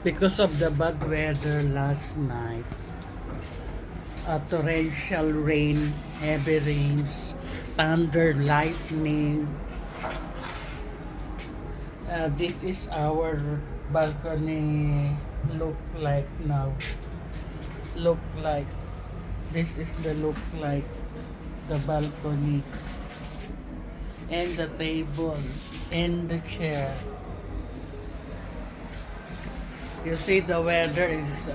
because of the bad weather last night. Torrential rain, heavy rains, thunder, lightning. This is our balcony look like now. Look like this is the look like the balcony and the table and the chair. You see the weather is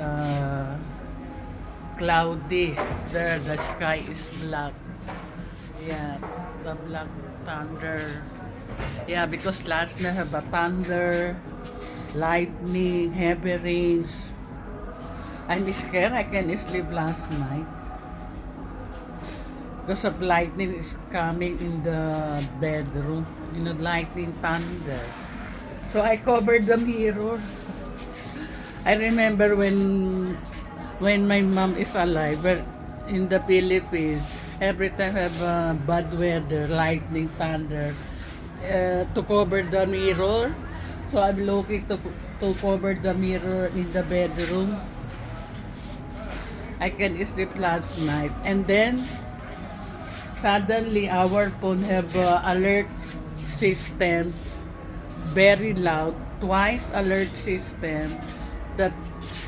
cloudy. There the sky is black. Yeah, the black thunder. Yeah, because last night have a thunder, lightning, heavy rains. I'm scared I can sleep last night because of lightning is coming in the bedroom. You know, lightning thunder. So I covered the mirror. I remember when my mom is alive, but in the Philippines, every time have bad weather, lightning, thunder, to cover the mirror. So I'm looking to cover the mirror in the bedroom. I can sleep last night, and then suddenly our phone have alert system, very loud, twice alert system that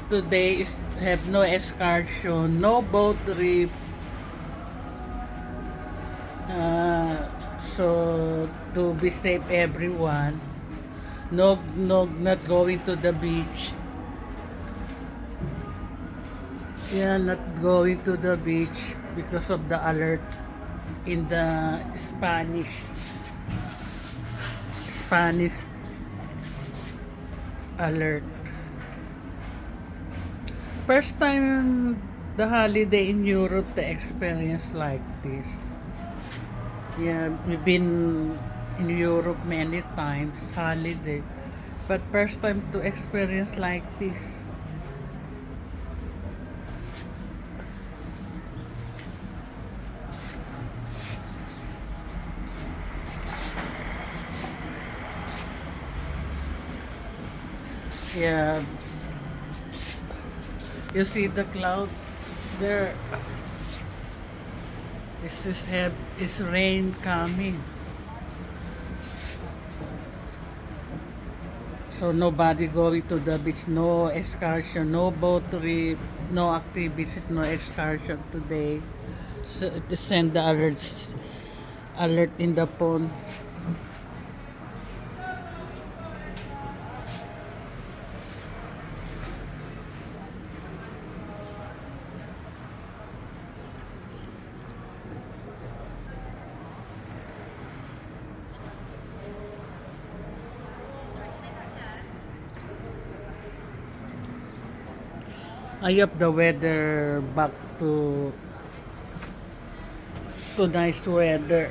today is have no excursion, no boat trip. So to be safe, everyone, not going to the beach. Yeah, not going to the beach because of the alert in the Spanish alert. First time the holiday in Europe to experience like this. Yeah, we've been in Europe many times, holiday, but first time to experience like this. Yeah, you see the cloud there. Is rain coming. So nobody going to the beach, no excursion, no boat trip, no activities, no excursion today. So to send the alert in the phone. I hope the weather back to nice weather.